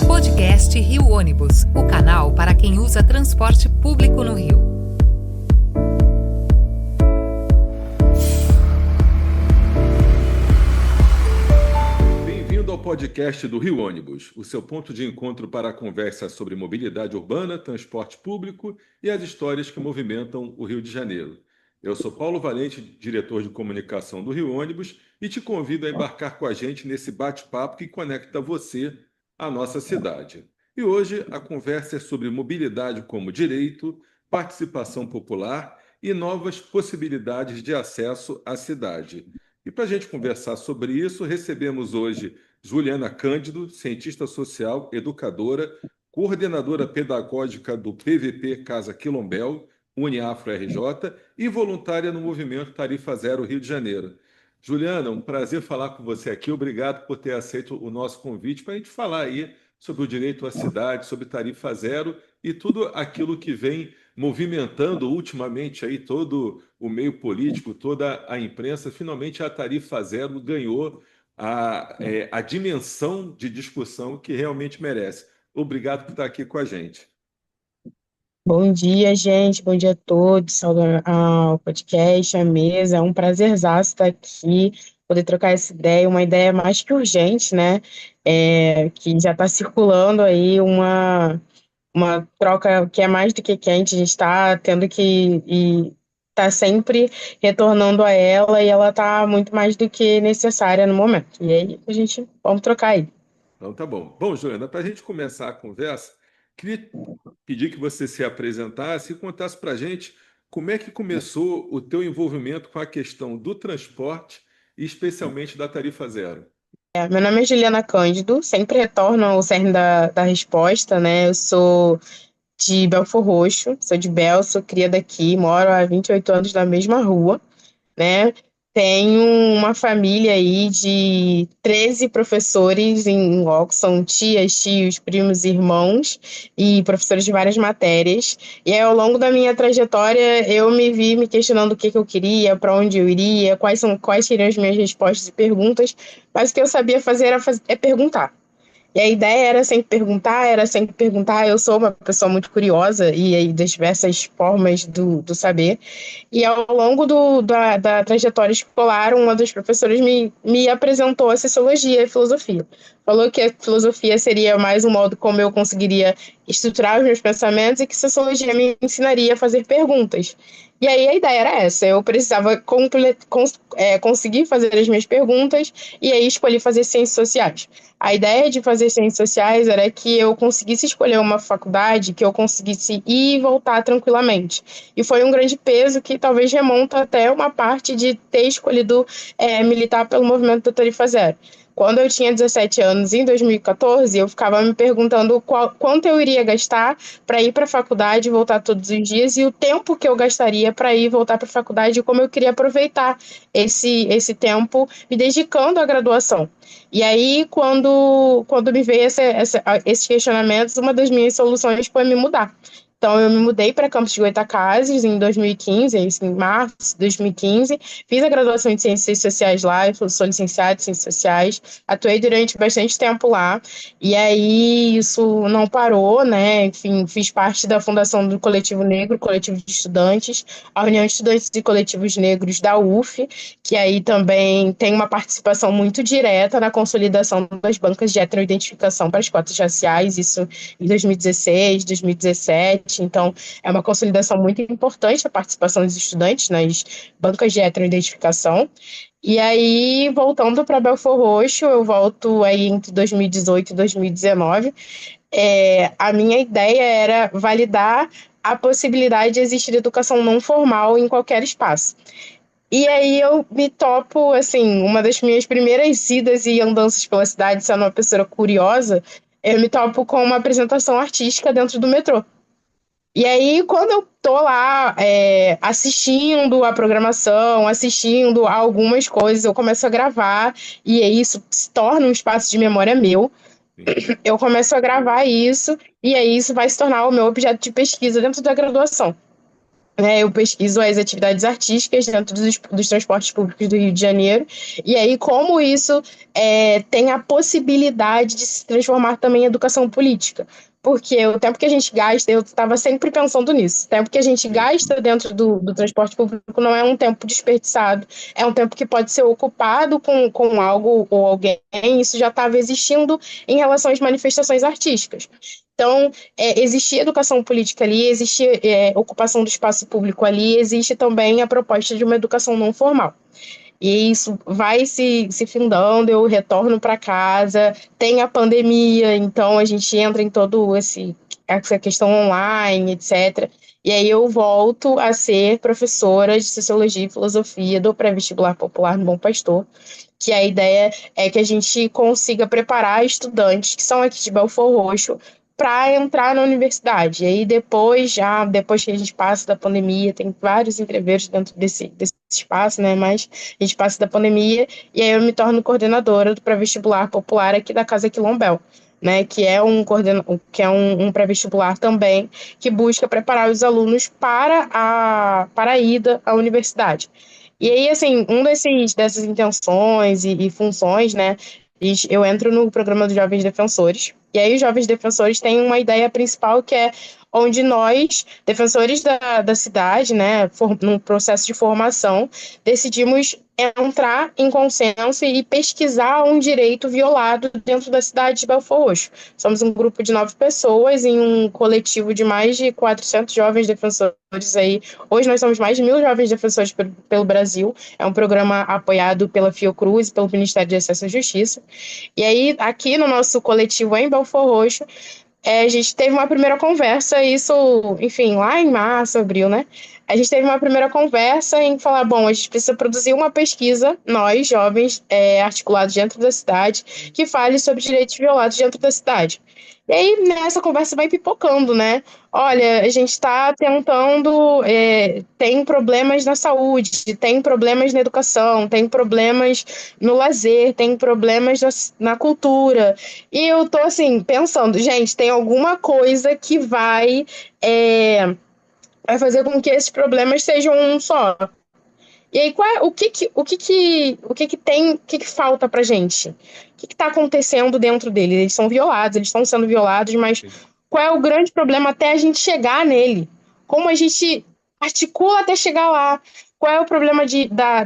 Podcast Rio Ônibus, o canal para quem usa transporte público no Rio. Bem-vindo ao podcast do Rio Ônibus, o seu ponto de encontro para a conversa sobre mobilidade urbana, transporte público e as histórias que movimentam o Rio de Janeiro. Eu sou Paulo Valente, diretor de comunicação do Rio Ônibus, e te convido a embarcar com a gente nesse bate-papo que conecta você à nossa cidade. E hoje a conversa é sobre mobilidade como direito, participação popular e novas possibilidades de acesso à cidade. E para a gente conversar sobre isso, recebemos hoje Juliana Cândido, cientista social, educadora, coordenadora pedagógica do PVP Casa Quilombel, Uniafro RJ e voluntária no movimento Tarifa Zero Rio de Janeiro. Juliana, um prazer falar com você aqui. Obrigado por ter aceito o nosso convite para a gente falar aí sobre o direito à cidade, sobre tarifa zero e tudo aquilo que vem movimentando ultimamente aí todo o meio político, toda a imprensa. Finalmente a tarifa zero ganhou a dimensão de discussão que realmente merece. Obrigado por estar aqui com a gente. Bom dia, gente. Bom dia a todos. Salve ao podcast, à mesa. É um prazerzaço estar aqui, poder trocar essa ideia, uma ideia mais que urgente, né? Que já está circulando aí uma troca que é mais do que quente. A gente está tendo que está sempre retornando a ela e ela está muito mais do que necessária no momento. E aí, vamos trocar aí. Então tá bom. Bom, Juliana, para a gente começar a conversa, queria pedir que você se apresentasse e contasse para a gente como é que começou o teu envolvimento com a questão do transporte e especialmente da tarifa zero. Meu nome é Juliana Cândido, sempre retorno ao cerne da resposta, né? Eu sou de Belford Roxo, sou de Bel, sou cria daqui, moro há 28 anos na mesma rua, né? Tenho uma família aí de 13 professores em loco, são tias, tios, primos, irmãos e professores de várias matérias. E aí, ao longo da minha trajetória, eu me vi me questionando o que eu queria, para onde eu iria, quais seriam as minhas respostas e perguntas, mas o que eu sabia fazer é perguntar. E a ideia era sempre perguntar. Eu sou uma pessoa muito curiosa e aí das diversas formas do saber. E ao longo da trajetória escolar, uma dos professores me apresentou a sociologia e a filosofia. Falou que a filosofia seria mais um modo como eu conseguiria estruturar os meus pensamentos e que a sociologia me ensinaria a fazer perguntas. E aí a ideia era essa, eu precisava conseguir fazer as minhas perguntas e aí escolhi fazer ciências sociais. A ideia de fazer ciências sociais era que eu conseguisse escolher uma faculdade que eu conseguisse ir e voltar tranquilamente. E foi um grande peso que talvez remonta até uma parte de ter escolhido militar pelo movimento da Tarifa Zero. Quando eu tinha 17 anos, em 2014, eu ficava me perguntando quanto eu iria gastar para ir para a faculdade e voltar todos os dias e o tempo que eu gastaria para ir e voltar para a faculdade e como eu queria aproveitar esse tempo me dedicando à graduação. E aí, quando me veio esses questionamentos, uma das minhas soluções foi me mudar. Então, eu me mudei para Campos de Goytacazes em 2015, em março de 2015. Fiz a graduação em Ciências Sociais lá, eu sou licenciada em Ciências Sociais. Atuei durante bastante tempo lá. E aí, isso não parou, né? Enfim, fiz parte da fundação do Coletivo Negro, Coletivo de Estudantes, a União de Estudantes e Coletivos Negros da UF, que aí também tem uma participação muito direta na consolidação das bancas de heteroidentificação para as cotas raciais, isso em 2016, 2017. Então, é uma consolidação muito importante a participação dos estudantes nas bancas de heteroidentificação. E aí, voltando para Belford Roxo, eu volto aí entre 2018 e 2019. A minha ideia era validar a possibilidade de existir educação não formal em qualquer espaço. E aí eu me topo, assim, uma das minhas primeiras idas e andanças pela cidade, sendo uma pessoa curiosa, eu me topo com uma apresentação artística dentro do metrô. E aí, quando eu tô lá assistindo a programação, assistindo a algumas coisas, eu começo a gravar, e aí isso se torna um espaço de memória meu. Eu começo a gravar isso, e aí isso vai se tornar o meu objeto de pesquisa dentro da graduação. né, eu pesquiso as atividades artísticas dentro dos transportes públicos do Rio de Janeiro, e aí como isso tem a possibilidade de se transformar também em educação política. Porque o tempo que a gente gasta, eu estava sempre pensando nisso, o tempo que a gente Sim, gasta dentro do transporte público não é um tempo desperdiçado, é um tempo que pode ser ocupado com algo ou alguém, isso já estava existindo em relação às manifestações artísticas. Então, existia educação política ali, existia ocupação do espaço público ali, existe também a proposta de uma educação não formal. E isso vai se findando, eu retorno para casa, tem a pandemia, então a gente entra em todo essa questão online, etc. E aí eu volto a ser professora de Sociologia e Filosofia do Pré-Vestibular Popular no Bom Pastor, que a ideia é que a gente consiga preparar estudantes que são aqui de Belford Roxo para entrar na universidade. E aí depois que a gente passa da pandemia, tem vários entreveiros dentro desse espaço, né? Mas a gente passa da pandemia e aí eu me torno coordenadora do pré-vestibular popular aqui da Casa Quilombel. Né, que é um pré-vestibular também que busca preparar os alunos para a ida à universidade. E aí, assim, dessas intenções e funções, né, eu entro no programa dos Jovens Defensores, e aí os Jovens Defensores têm uma ideia principal que é onde nós, defensores da cidade, né, num processo de formação, decidimos entrar em consenso e pesquisar um direito violado dentro da cidade de Belford Roxo. Somos um grupo de 9 pessoas em um coletivo de mais de 400 jovens defensores aí. Hoje nós somos mais de 1.000 jovens defensores pelo Brasil. É um programa apoiado pela Fiocruz e pelo Ministério de Acesso à Justiça. E aí, aqui no nosso coletivo em Belford Roxo, a gente teve uma primeira conversa, isso, enfim, lá em março, abril, né? A gente teve uma primeira conversa em falar, bom, a gente precisa produzir uma pesquisa, nós, jovens, articulados dentro da cidade, que fale sobre direitos violados dentro da cidade. E aí, nessa conversa vai pipocando, né? Olha, a gente está tentando, tem problemas na saúde, tem problemas na educação, tem problemas no lazer, tem problemas na cultura. E eu tô assim, pensando, gente, tem alguma coisa que vai fazer com que esses problemas sejam um só. E aí, o que que falta pra gente? O que está acontecendo dentro deles? Eles são violados, eles estão sendo violados, mas sim. qual é o grande problema até a gente chegar nele? Como a gente articula até chegar lá? Qual é o problema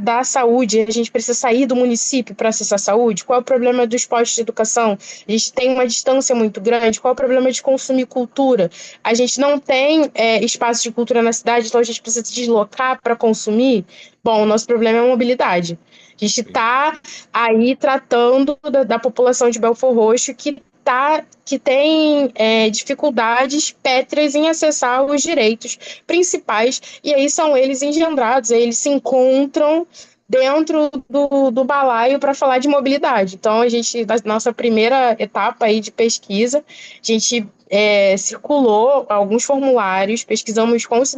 da saúde? A gente precisa sair do município para acessar a saúde? Qual é o problema dos postos de educação? A gente tem uma distância muito grande. Qual é o problema de consumir cultura? A gente não tem espaço de cultura na cidade, então a gente precisa se deslocar para consumir. Bom, o nosso problema é a mobilidade. A gente está aí tratando da população de Belford Roxo que tem dificuldades pétreas em acessar os direitos principais, e aí são eles engendrados, aí eles se encontram dentro do balaio para falar de mobilidade. Então, na nossa primeira etapa aí de pesquisa, a gente circulou alguns formulários, pesquisamos com os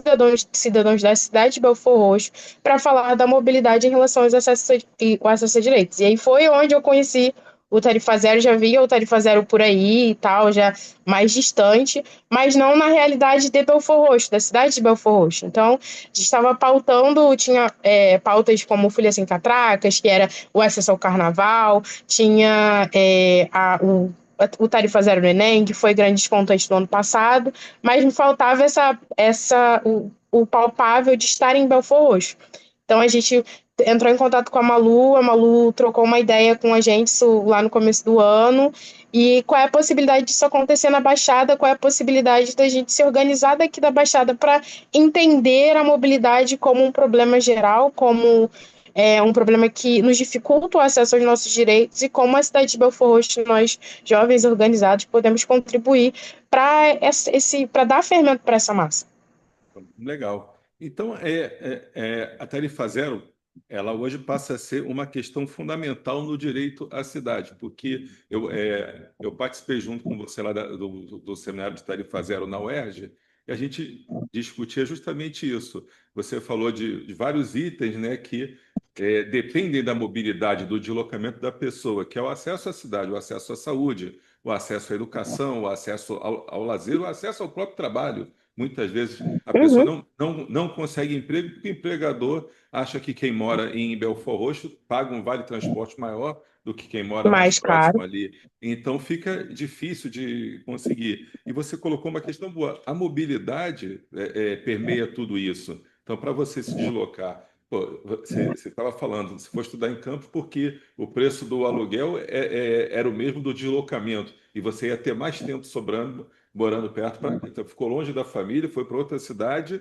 cidadãos da cidade de Belford Roxo para falar da mobilidade em relação ao acesso a direitos. E aí foi onde eu conheci o Tarifa Zero, já via o Tarifa Zero por aí e tal, já mais distante, mas não na realidade de Belford Roxo, da cidade de Belford Roxo. Então, a gente estava pautando, tinha pautas como Folha Sem Catracas, que era o acesso ao carnaval, tinha o Tarifa Zero no Enem, que foi grande descontante do ano passado, mas me faltava o palpável de estar em Belford Roxo. Então, a gente entrou em contato com a Malu trocou uma ideia com a gente isso lá no começo do ano, e qual é a possibilidade disso acontecer na Baixada, qual é a possibilidade da gente se organizar daqui da Baixada para entender a mobilidade como um problema geral, como um problema que nos dificulta o acesso aos nossos direitos e como a cidade de Belford Roxo, nós, jovens organizados, podemos contribuir para dar fermento para essa massa. Legal. Então, a tarifa zero, ela hoje passa a ser uma questão fundamental no direito à cidade, porque eu participei junto com você lá do seminário de tarifa zero na UERJ, e a gente discutia justamente isso. Você falou de vários itens, né, que dependem da mobilidade, do deslocamento da pessoa, que é o acesso à cidade, o acesso à saúde, o acesso à educação, o acesso ao lazer, o acesso ao próprio trabalho, Muitas vezes a pessoa Uhum. não consegue emprego porque o empregador acha que quem mora em Belford Roxo paga um vale-transporte maior do que quem mora mais Mais próximo caro. ali. Então fica difícil de conseguir. E você colocou uma questão boa. A mobilidade permeia tudo isso. Então, para você se deslocar, pô, você estava falando, você foi estudar em Campos porque o preço do aluguel era o mesmo do deslocamento e você ia ter mais tempo sobrando morando perto. Então, ficou longe da família, foi para outra cidade.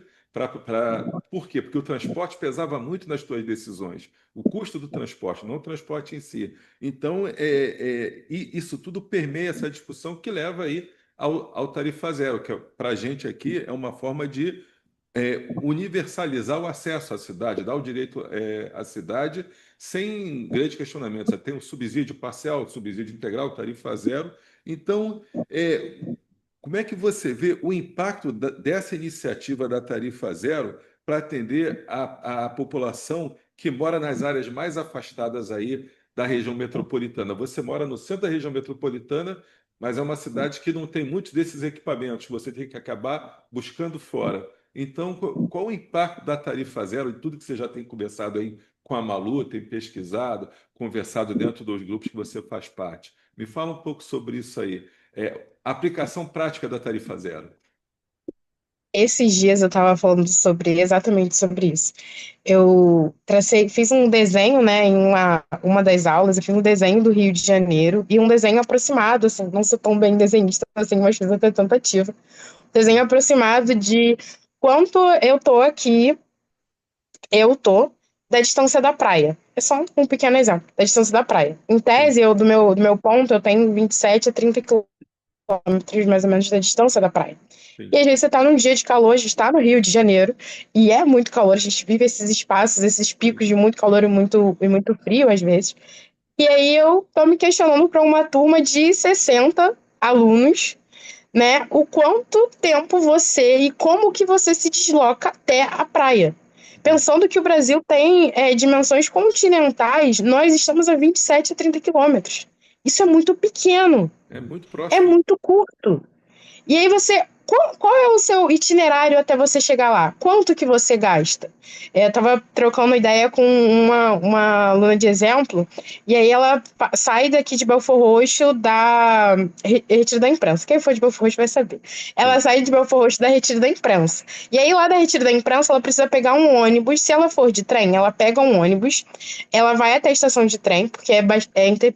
Por quê? Porque o transporte pesava muito nas suas decisões. O custo do transporte, não o transporte em si. Então, e isso tudo permeia essa discussão que leva aí ao tarifa zero, que para a gente aqui é uma forma de universalizar o acesso à cidade, dar o direito à cidade sem grandes questionamentos. Você tem o subsídio parcial, o subsídio integral, tarifa zero. Então, como é que você vê o impacto dessa iniciativa da tarifa zero para atender a população que mora nas áreas mais afastadas aí da região metropolitana? Você mora no centro da região metropolitana, mas é uma cidade que não tem muitos desses equipamentos, você tem que acabar buscando fora. Então, qual o impacto da tarifa zero e tudo que você já tem conversado aí com a Malu, tem pesquisado, conversado dentro dos grupos que você faz parte? Me fala um pouco sobre isso aí. Aplicação prática da tarifa zero. Esses dias eu estava falando exatamente sobre isso. Eu fiz um desenho, né, em uma das aulas, eu fiz um desenho do Rio de Janeiro e um desenho aproximado, assim, não sou tão bem desenhista assim, mas fiz até tentativa. Desenho aproximado de quanto eu tô da distância da praia. É só um pequeno exemplo, da distância da praia. Em Sim, tese, do meu ponto, eu tenho 27 a 30 quilômetros, mais ou menos, da distância da praia. E sim. às vezes você tá num dia de calor, a gente tá no Rio de Janeiro, e é muito calor, a gente vive esses espaços, esses Sim. picos de muito calor e muito frio, às vezes. E aí eu tô me questionando para uma turma de 60 alunos, né, o quanto tempo você e como que você se desloca até a praia. Sim. Pensando que o Brasil tem dimensões continentais, nós estamos a 27 a 30 quilômetros. Isso é muito pequeno, É muito é próximo. muito curto. E aí você. Qual é o seu itinerário até você chegar lá? Quanto que você gasta? Eu tava trocando ideia com uma aluna de exemplo, e aí ela sai daqui de Belford Roxo da Retiro da Imprensa. Quem for de Belford Roxo vai saber. Ela Sim. sai de Belford Roxo da Retiro da Imprensa. E aí lá da Retiro da Imprensa ela precisa pegar um ônibus. Se ela for de trem, ela pega um ônibus, ela vai até a estação de trem, porque é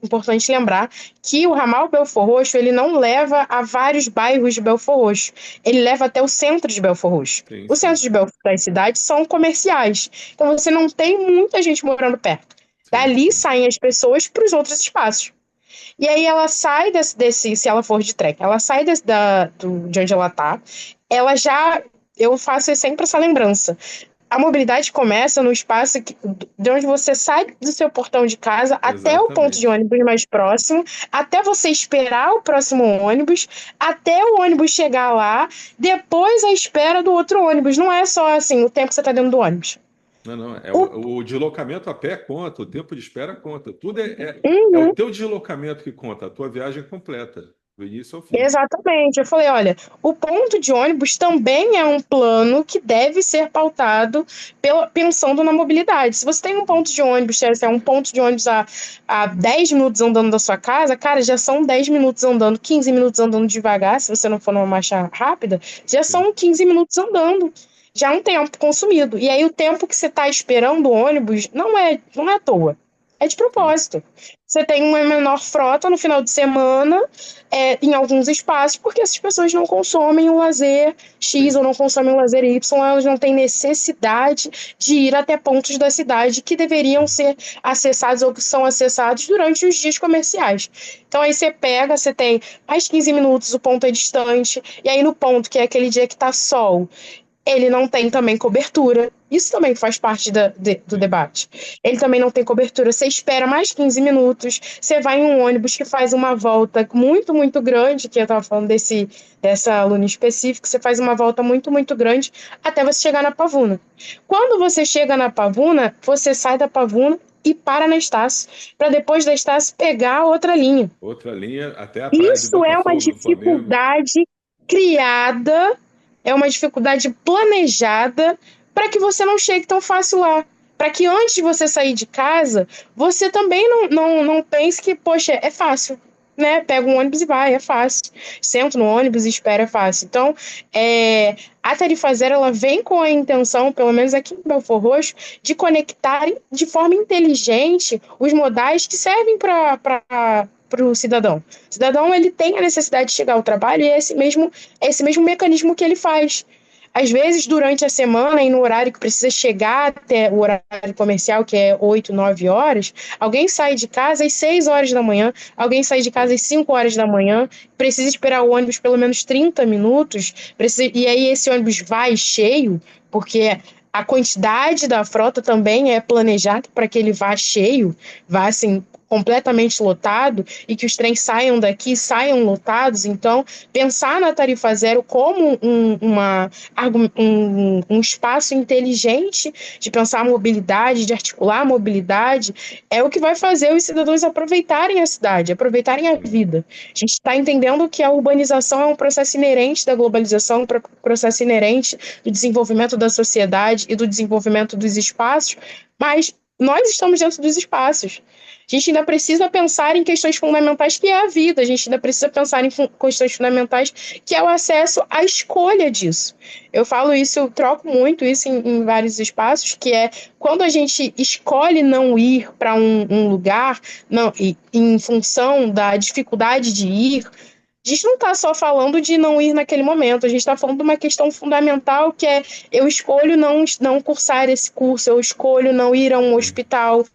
importante lembrar que o ramal Belford Roxo, ele não leva a vários bairros de Belford Roxo. Ele leva até o centro de Belford Roxo. Sim, Os sim. centros de Belford das cidades são comerciais. Então você não tem muita gente morando perto. Sim, Dali sim. saem as pessoas para os outros espaços. E aí ela sai se ela for de trem, ela sai de onde ela tá, ela já. Eu faço sempre essa lembrança. A mobilidade começa no espaço de onde você sai do seu portão de casa até o ponto de Exatamente. ônibus mais próximo, até você esperar o próximo ônibus, até o ônibus chegar lá, depois a espera do outro ônibus. Não é só assim o tempo que você está dentro do ônibus. Não, não. O, O deslocamento a pé conta, o tempo de espera conta. Tudo é o Uhum. teu deslocamento que conta, a tua viagem completa, do início ao fim. Exatamente. Eu falei, olha, o ponto de ônibus também é um plano que deve ser pautado pensando na mobilidade. Se você tem um ponto de ônibus, se é um ponto de ônibus a 10 minutos andando da sua casa, cara, já são 10 minutos andando, 15 minutos andando devagar, se você não for numa marcha rápida, já Sim, são 15 minutos andando. Já é um tempo consumido. E aí o tempo que você está esperando o ônibus não é à toa. É de sim, propósito. Você tem uma menor frota no final de semana, em alguns espaços, porque essas pessoas não consomem o lazer X sim. ou não consomem o lazer Y, elas não têm necessidade de ir até pontos da cidade que deveriam ser acessados ou que são acessados durante os dias comerciais. Então aí você tem mais 15 minutos, o ponto é distante, e aí no ponto, que é aquele dia que tá sol, ele não tem também cobertura. Isso também faz parte do Sim. debate. Ele também não tem cobertura. Você espera mais 15 minutos, você vai em um ônibus que faz uma volta muito, muito grande, que eu estava falando dessa aluna específica, você faz uma volta muito, muito grande até você chegar na Pavuna. Quando você chega na Pavuna, você sai da Pavuna e para na Estácio, para depois da Estácio pegar outra linha. Outra linha até a praia de Isso é uma Botafogo, no Flamengo. dificuldade criada é uma dificuldade planejada para que você não chegue tão fácil lá. Para que antes de você sair de casa, você também não pense que, poxa, é fácil, né? Pega um ônibus e vai, é fácil. Sento no ônibus e espera, é fácil. Então, a Tarifa Zero, ela vem com a intenção, pelo menos aqui em Belford Roxo, de conectar de forma inteligente os modais que servem para o cidadão. O cidadão, ele tem a necessidade de chegar ao trabalho e é esse mesmo mecanismo que ele faz. Às vezes, durante a semana, e no horário que precisa chegar até o horário comercial, que é 8, 9 horas, alguém sai de casa às 6 horas da manhã, alguém sai de casa às 5 horas da manhã, precisa esperar o ônibus pelo menos 30 minutos, e aí esse ônibus vai cheio, porque a quantidade da frota também é planejada para que ele vá cheio, vá assim, completamente lotado, e que os trens saiam daqui, saiam lotados. Então, pensar na Tarifa Zero como um espaço inteligente de pensar a mobilidade, de articular a mobilidade, é o que vai fazer os cidadãos aproveitarem a cidade, aproveitarem a vida. A gente está entendendo que a urbanização é um processo inerente da globalização, um processo inerente do desenvolvimento da sociedade e do desenvolvimento dos espaços, mas nós estamos dentro dos espaços. A gente ainda precisa pensar em questões fundamentais, que é a vida. A gente ainda precisa pensar em questões fundamentais, que é o acesso à escolha disso. Eu falo isso, eu troco muito isso em vários espaços, que é quando a gente escolhe não ir para um lugar, não, em função da dificuldade de ir, a gente não está só falando de não ir naquele momento, a gente está falando de uma questão fundamental, que é eu escolho não cursar esse curso, eu escolho não ir a um hospital,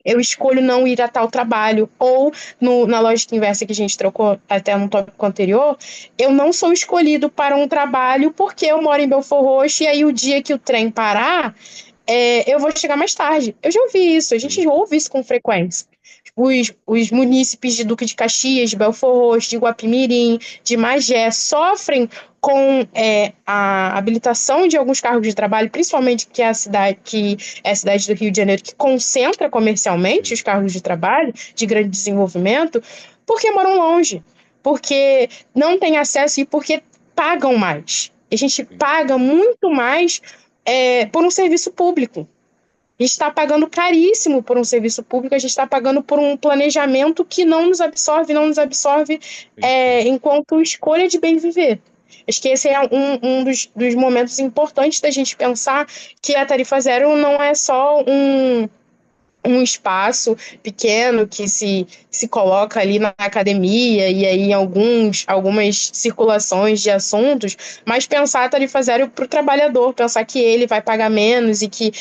eu escolho não ir a tal trabalho, ou na lógica inversa que a gente trocou até no tópico anterior, eu não sou escolhido para um trabalho porque eu moro em Belford Roxo e aí o dia que o trem parar, eu vou chegar mais tarde. Eu já ouvi isso, a gente já ouve isso com frequência. Os munícipes de Duque de Caxias, de Belford Roxo, de Guapimirim, de Magé, sofrem com a habilitação de alguns cargos de trabalho, principalmente que é a cidade do Rio de Janeiro, que concentra comercialmente os cargos de trabalho de grande desenvolvimento, porque moram longe, porque não têm acesso e porque pagam mais. A gente paga muito mais por um serviço público. A gente está pagando caríssimo por um serviço público, a gente está pagando por um planejamento que não nos absorve enquanto escolha de bem viver. Acho que esse é um dos momentos importantes da gente pensar que a Tarifa Zero não é só um espaço pequeno que se coloca ali na academia e aí em algumas circulações de assuntos, mas pensar a Tarifa Zero para o trabalhador, pensar que ele vai pagar menos e que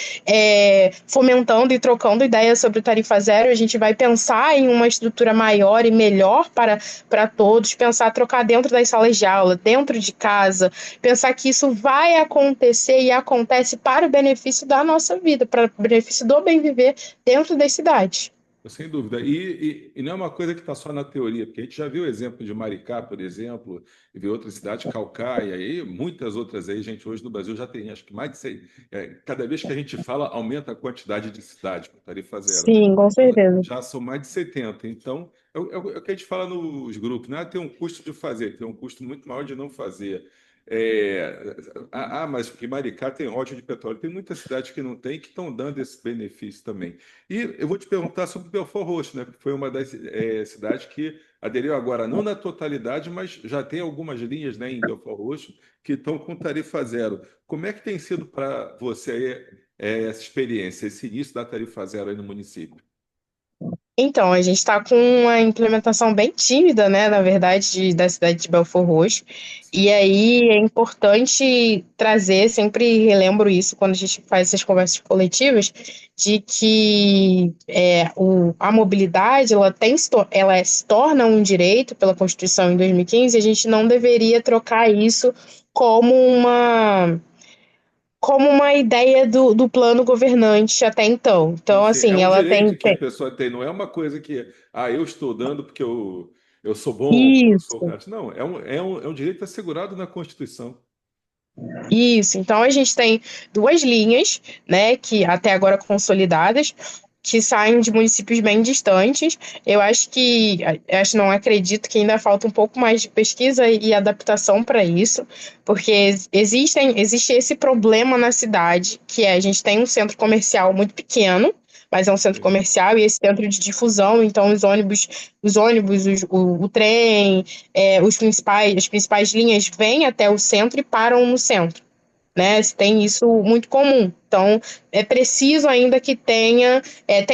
fomentando e trocando ideias sobre o Tarifa Zero, a gente vai pensar em uma estrutura maior e melhor para todos, pensar trocar dentro das salas de aula, dentro de casa, pensar que isso vai acontecer e acontece para o benefício da nossa vida, para o benefício do bem viver dentro das cidades. Sem dúvida. E não é uma coisa que está só na teoria, porque a gente já viu o exemplo de Maricá, por exemplo, e viu outras cidades, Caucaia, e muitas outras aí. Gente, hoje no Brasil já tem, acho que mais de 100. Cada vez que a gente fala, aumenta a quantidade de cidades com Tarifa Zero. Sim, com certeza. Já são mais de 70. Então, é o que a gente fala nos grupos, né? Tem um custo de fazer, tem um custo muito maior de não fazer. Mas porque Maricá tem ódio de petróleo. Tem muitas cidades que não tem, que estão dando esse benefício também. E eu vou te perguntar sobre Belford Roxo, né? Porque foi uma das cidades que aderiu agora, não na totalidade, mas já tem algumas linhas, né, em Belford Roxo que estão com tarifa zero. Como é que tem sido para você essa experiência, esse início da tarifa zero aí no município? Então, a gente está com uma implementação bem tímida, né, na verdade, da cidade de Belford Roxo. E aí é importante trazer, sempre relembro isso quando a gente faz essas conversas coletivas, de que a mobilidade ela se torna um direito pela Constituição em 2015, e a gente não deveria trocar isso como uma ideia do plano governante até então. Então, É assim, um ela direito tem. que a pessoa tem, não é uma coisa que eu estou dando porque eu sou bom, eu sou Isso. gato. Não, é um direito assegurado na Constituição. Isso, então a gente tem duas linhas, né, que até agora consolidadas. que saem de municípios bem distantes. Não acredito que ainda falta um pouco mais de pesquisa e adaptação para isso, porque existe esse problema na cidade, que é a gente tem um centro comercial muito pequeno, mas é um centro Sim. comercial e esse centro de difusão, então o trem, as principais linhas vêm até o centro e param no centro, né? Tem isso muito comum. Então, é preciso ainda que tem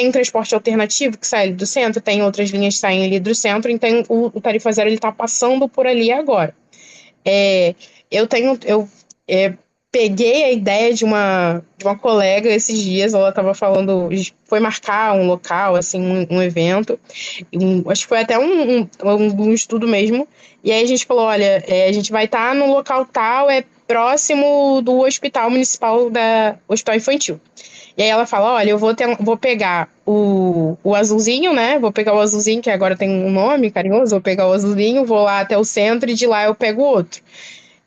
um transporte alternativo que sai ali do centro, tem outras linhas que saem ali do centro, então o Tarifa Zero ele está passando por ali agora. É, eu peguei a ideia de uma colega esses dias, ela estava falando, foi marcar um local, assim, um evento, acho que foi até um estudo mesmo, e aí a gente falou, olha, a gente vai estar no local tal, próximo do hospital municipal, hospital infantil. E aí ela fala, olha, vou pegar o azulzinho, né? Vou pegar o azulzinho, que agora tem um nome carinhoso, vou pegar o azulzinho, vou lá até o centro e de lá eu pego outro.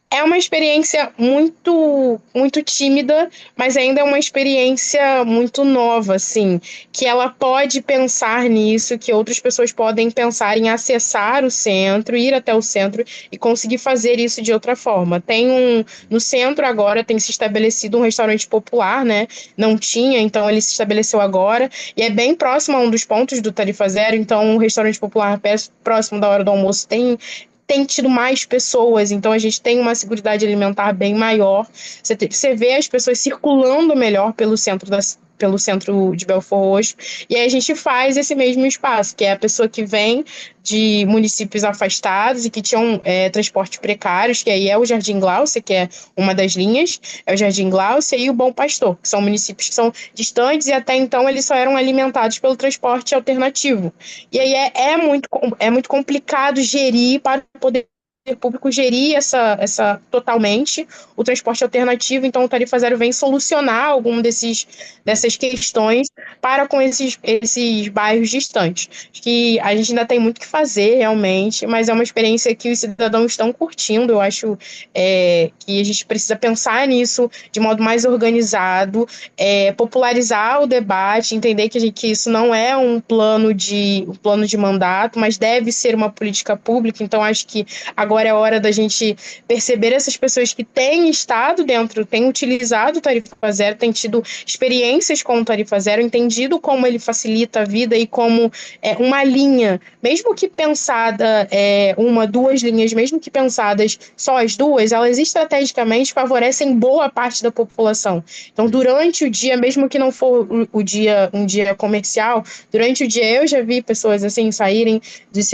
É uma experiência muito, muito tímida, mas ainda é uma experiência muito nova, assim, que ela pode pensar nisso, que outras pessoas podem pensar em acessar o centro, ir até o centro e conseguir fazer isso de outra forma. No centro agora tem se estabelecido um restaurante popular, né? Não tinha, então ele se estabeleceu agora, e é bem próximo a um dos pontos do Tarifa Zero, então o restaurante popular próximo da hora do almoço tem tido mais pessoas, então a gente tem uma segurança alimentar bem maior. Você vê as pessoas circulando melhor pelo centro de Belford Roxo, e aí a gente faz esse mesmo espaço, que é a pessoa que vem de municípios afastados e que tinham transportes precários, que aí é o Jardim Gláucia, que é uma das linhas, é o Jardim Gláucia e o Bom Pastor, que são municípios que são distantes e até então eles só eram alimentados pelo transporte alternativo. E aí é muito complicado gerir para o poder público gerir totalmente o transporte alternativo, então o Tarifa Zero vem solucionar dessas questões para com esses bairros distantes. Acho que a gente ainda tem muito que fazer, realmente, mas é uma experiência que os cidadãos estão curtindo. Eu acho que a gente precisa pensar nisso de modo mais organizado, popularizar o debate, entender que isso não é um plano de mandato, mas deve ser uma política pública. Então, acho que agora é hora da gente perceber essas pessoas que têm estado dentro, têm utilizado o Tarifa Zero, têm tido experiências com o Tarifa Zero, entendido como ele facilita a vida e como uma linha, mesmo que pensada duas linhas, mesmo que pensadas só as duas, elas estrategicamente favorecem boa parte da população. Então, durante o dia, mesmo que não for um dia comercial, durante o dia eu já vi pessoas assim saírem dos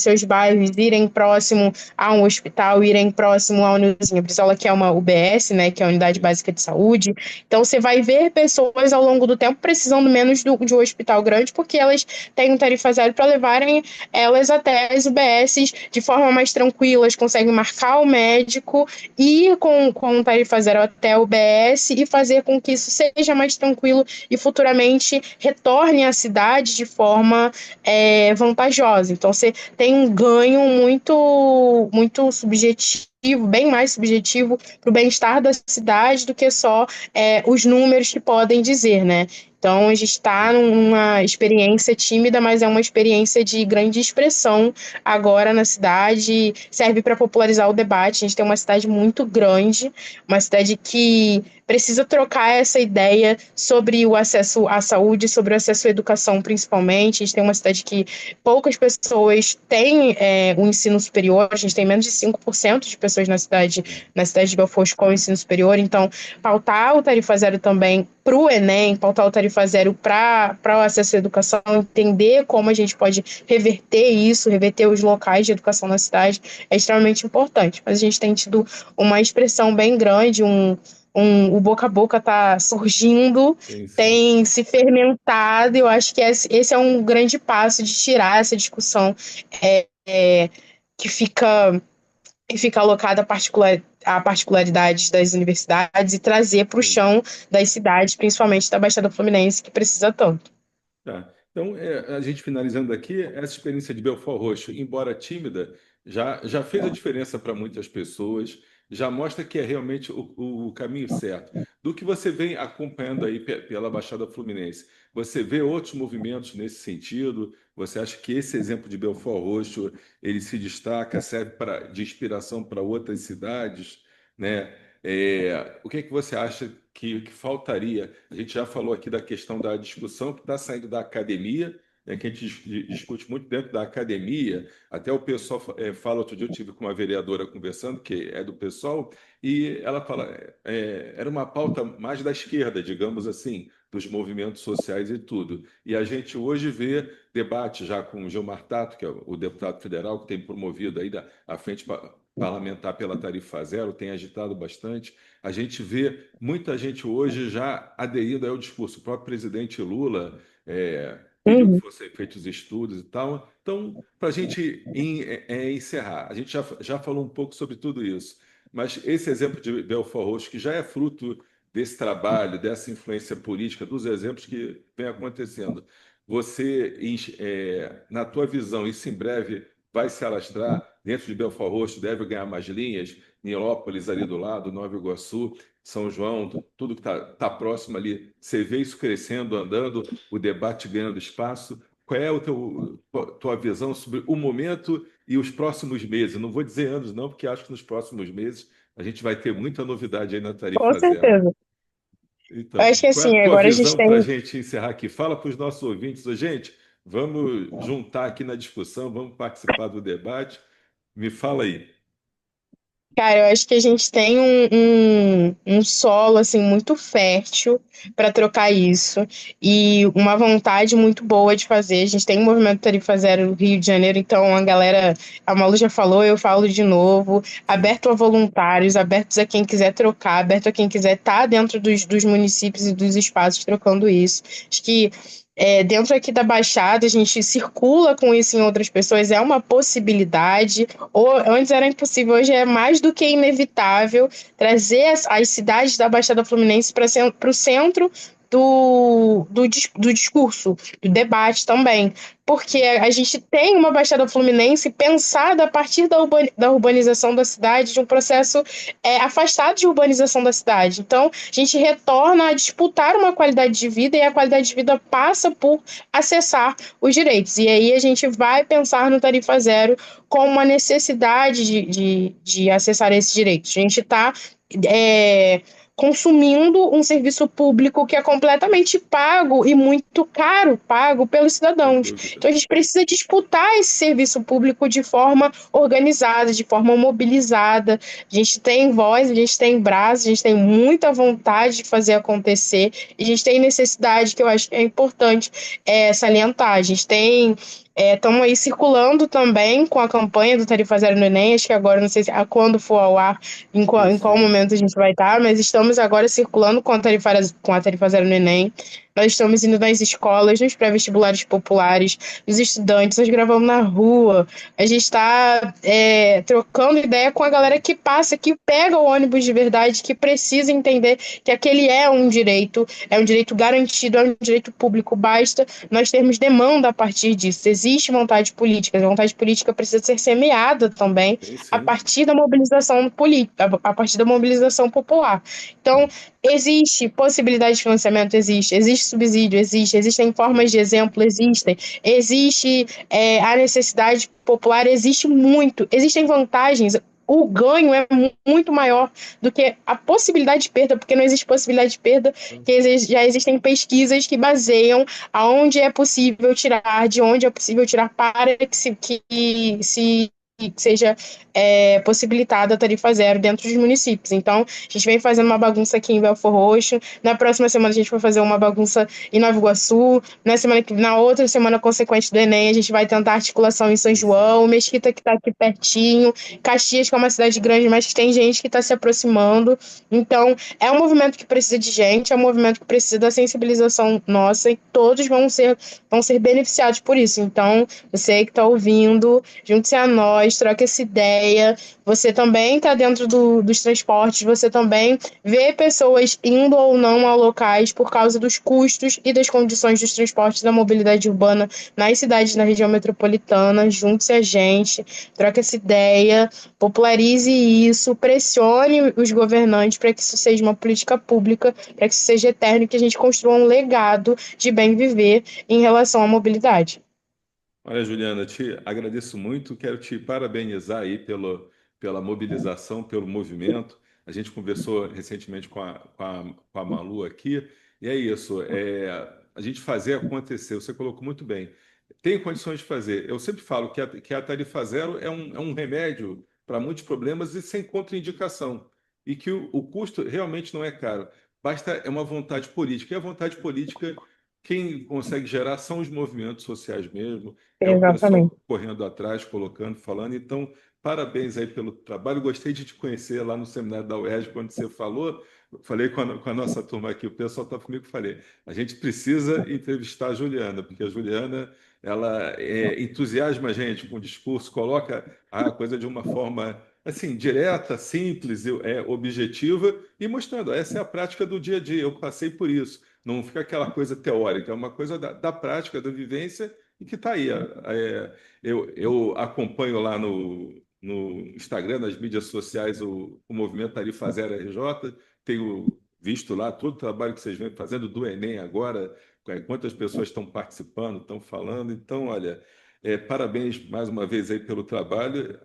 seus bairros, irem próximo a um hospital, irem próximo a Unizinha Brizola, que é uma UBS, né, que é a Unidade Básica de Saúde. Então, você vai ver pessoas ao longo do tempo precisando menos de um hospital grande, porque elas têm um tarifa zero para levarem elas até as UBSs de forma mais tranquila, conseguem marcar o médico, ir com um tarifa zero até a UBS e fazer com que isso seja mais tranquilo e futuramente retorne à cidade de forma vantajosa. Então, você tem um ganho muito, muito subjetivo, bem mais subjetivo para o bem-estar da cidade do que só os números que podem dizer, né? Então, a gente está numa experiência tímida, mas é uma experiência de grande expressão agora na cidade, serve para popularizar o debate. A gente tem uma cidade muito grande, uma cidade que precisa trocar essa ideia sobre o acesso à saúde, sobre o acesso à educação, principalmente. A gente tem uma cidade que poucas pessoas têm o ensino superior, a gente tem menos de 5% de pessoas na cidade de Belfort com o ensino superior, então pautar o Tarifa Zero também para o Enem, pautar o Tarifa Zero para o acesso à educação, entender como a gente pode reverter os locais de educação na cidade, é extremamente importante. Mas a gente tem tido uma expressão bem grande, o boca a boca está surgindo, Sim, sim. tem se fermentado, e eu acho que esse é um grande passo de tirar essa discussão que fica alocada a particularidades das universidades e trazer para o Sim. chão das cidades, principalmente da Baixada Fluminense, que precisa tanto. Tá. Então, a gente finalizando aqui, essa experiência de Belfort Roxo, embora tímida, já fez a diferença para muitas pessoas. já mostra que é realmente o caminho certo. Do que você vem acompanhando aí pela Baixada Fluminense, você vê outros movimentos nesse sentido? Você acha que esse exemplo de Belfort Roxo ele se destaca, serve de inspiração para outras cidades, né? O que que você acha que faltaria? A gente já falou aqui da questão da discussão que está saindo da academia, né, que a gente discute muito dentro da academia. Até o pessoal fala, outro dia eu tive com uma vereadora conversando, que é do pessoal, e ela fala, era uma pauta mais da esquerda, digamos assim, dos movimentos sociais e tudo. E a gente hoje vê debate já com o Gilmar Tato, que é o deputado federal que tem promovido aí a frente parlamentar pela tarifa zero, tem agitado bastante. A gente vê muita gente hoje já aderindo ao discurso. O próprio presidente Lula pediu que Uhum. fossem feitos estudos e tal. Então, para a gente encerrar, a gente já falou um pouco sobre tudo isso, mas esse exemplo de Belfort Roxo, que já é fruto desse trabalho, dessa influência política, dos exemplos que vem acontecendo, você, na tua visão, isso em breve vai se alastrar dentro de Belfort Roxo, deve ganhar mais linhas, Nilópolis ali do lado, Nova Iguaçu, São João, tudo que está próximo ali, você vê isso crescendo, andando, o debate ganhando espaço. Qual é tua visão sobre o momento e os próximos meses? Não vou dizer anos, não, porque acho que nos próximos meses a gente vai ter muita novidade aí na Com Tarifa Zero. certeza. Eu Então, acho que qual é a assim, tua agora a gente visão tem. para a gente encerrar aqui? Fala para os nossos ouvintes, ô, gente, vamos juntar aqui na discussão, vamos participar do debate. Me fala aí. Cara, eu acho que a gente tem um solo assim muito fértil para trocar isso e uma vontade muito boa de fazer. A gente tem um movimento Tarifa Zero no Rio de Janeiro, então a galera, a Malu já falou, eu falo de novo, Sim, aberto a voluntários, abertos a quem quiser trocar, aberto a quem quiser estar dentro dos municípios e dos espaços trocando isso. Acho que dentro aqui da Baixada, a gente circula com isso em outras pessoas, é uma possibilidade. Ou, antes era impossível, hoje é mais do que inevitável trazer as cidades da Baixada Fluminense para o centro do discurso, do debate também. Porque a gente tem uma Baixada Fluminense pensada a partir da urbanização da cidade, de um processo afastado de urbanização da cidade. Então, a gente retorna a disputar uma qualidade de vida e a qualidade de vida passa por acessar os direitos. E aí a gente vai pensar no Tarifa Zero com uma necessidade de acessar esses direitos. A gente está consumindo um serviço público que é completamente pago e muito caro, pago pelos sem cidadãos. dúvida. Então a gente precisa disputar esse serviço público de forma organizada, de forma mobilizada. A gente tem voz, a gente tem braço, a gente tem muita vontade de fazer acontecer, e a gente tem necessidade, que eu acho que é importante salientar. A gente tem estamos aí circulando também com a campanha do Tarifa Zero no Enem. Acho que agora, não sei se quando for ao ar, em qual Sim. momento a gente vai estar, mas estamos agora circulando com a Tarifa Zero no Enem. Nós estamos indo nas escolas, nos pré-vestibulares populares, os estudantes, nós gravamos na rua. A gente está trocando ideia com a galera que passa, que pega o ônibus de verdade, que precisa entender que aquele é um direito garantido, é um direito público. Basta nós termos demanda a partir disso. Existe vontade política, a vontade política precisa ser semeada também Sim, a sim. partir da mobilização política, a partir da mobilização popular. Então, existe possibilidade de financiamento? Existe subsídio? Existem formas Sim. de exemplo? Existe a necessidade popular? Existe muito, existem vantagens. O ganho é muito maior do que a possibilidade de perda, porque não existe possibilidade de perda, que já existem pesquisas que baseiam aonde é possível tirar, de onde é possível tirar para que seja possibilitada a tarifa zero dentro dos municípios. Então, a gente vem fazendo uma bagunça aqui em Belfort Roxo, na próxima semana a gente vai fazer uma bagunça em Nova Iguaçu, na outra semana consequente do Enem a gente vai tentar articulação em São Sim, sim. João, Mesquita que está aqui pertinho, Caxias que é uma cidade grande, mas que tem gente que está se aproximando. Então, é um movimento que precisa de gente, é um movimento que precisa da sensibilização nossa, e todos vão ser beneficiados por isso. Então, você que está ouvindo, junte-se a nós, voz, troca essa ideia. Você também está dentro dos transportes, você também vê pessoas indo ou não a locais por causa dos custos e das condições dos transportes da mobilidade urbana nas cidades da região metropolitana. Junte-se a gente, troca essa ideia, popularize isso, pressione os governantes para que isso seja uma política pública, para que isso seja eterno e que a gente construa um legado de bem viver em relação à mobilidade. Olha, Juliana, te agradeço muito, quero te parabenizar aí pela mobilização, pelo movimento. A gente conversou recentemente com a Malu aqui, e é isso, a gente fazer acontecer, você colocou muito bem. Tem condições de fazer. Eu sempre falo que a tarifa zero é um remédio para muitos problemas e sem contraindicação. E que o custo realmente não é caro. É uma vontade política. E a vontade política, quem consegue gerar são os movimentos sociais mesmo, é o pessoal Exatamente. correndo atrás, colocando, falando. Então, parabéns aí pelo trabalho. Gostei de te conhecer lá no seminário da UERJ, quando você falou. Falei com a nossa turma aqui, o pessoal está comigo, falei, a gente precisa entrevistar a Juliana, porque a Juliana, ela entusiasma a gente com o discurso, coloca a coisa de uma forma assim, direta, simples, objetiva e mostrando, essa é a prática do dia a dia, eu passei por isso. Não fica aquela coisa teórica, é uma coisa da prática, da vivência e que está aí. Eu acompanho lá no Instagram, nas mídias sociais, o movimento Tarifa Zero RJ, tenho visto lá todo o trabalho que vocês vêm fazendo do Enem agora, quantas pessoas estão participando, estão falando. Então, olha, parabéns mais uma vez aí pelo trabalho.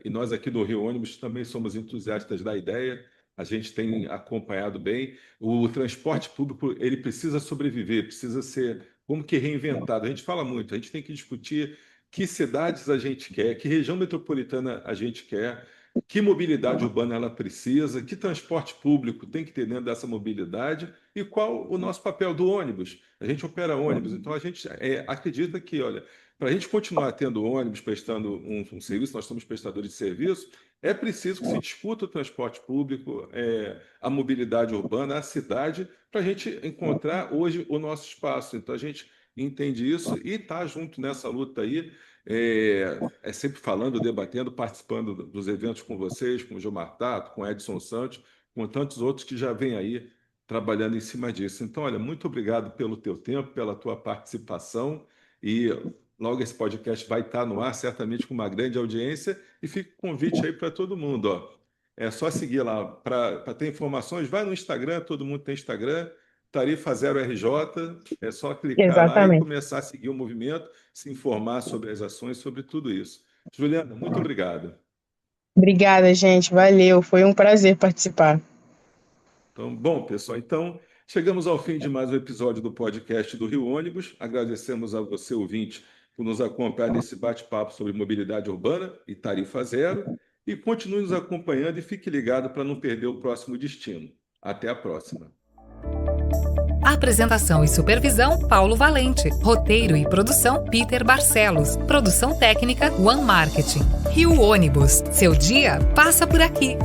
E nós aqui do Rio Ônibus também somos entusiastas da ideia. A gente tem acompanhado bem. O transporte público ele precisa sobreviver, precisa ser como que reinventado. A gente fala muito, a gente tem que discutir que cidades a gente quer, que região metropolitana a gente quer, que mobilidade urbana ela precisa, que transporte público tem que ter dentro dessa mobilidade e qual o nosso papel do ônibus. A gente opera ônibus, então a gente acredita que, olha, para a gente continuar tendo ônibus, prestando um serviço, nós somos prestadores de serviço, é preciso que se discuta o transporte público, a mobilidade urbana, a cidade, para a gente encontrar hoje o nosso espaço. Então a gente entende isso e está junto nessa luta aí. Sempre falando, debatendo, participando dos eventos com vocês, com o Gilmar Tato, com o Edson Santos, com tantos outros que já vêm aí trabalhando em cima disso. Então, olha, muito obrigado pelo teu tempo, pela tua participação e logo esse podcast vai estar no ar, certamente com uma grande audiência e fica o convite aí para todo mundo, ó. É só seguir lá para ter informações, vai no Instagram, todo mundo tem Instagram, Tarifa Zero RJ, é só clicar lá e Exatamente. começar a seguir o movimento, se informar sobre as ações, sobre tudo isso. Juliana, muito obrigado. Obrigada, gente. Valeu. Foi um prazer participar. Então, bom, pessoal, então chegamos ao fim de mais um episódio do podcast do Rio Ônibus. Agradecemos a você, ouvinte, por nos acompanhar nesse bate-papo sobre mobilidade urbana e tarifa zero. E continue nos acompanhando e fique ligado para não perder o próximo destino. Até a próxima. Apresentação e supervisão, Paulo Valente. Roteiro e produção, Peter Barcelos. Produção técnica, One Marketing. Rio Ônibus. Seu dia passa por aqui.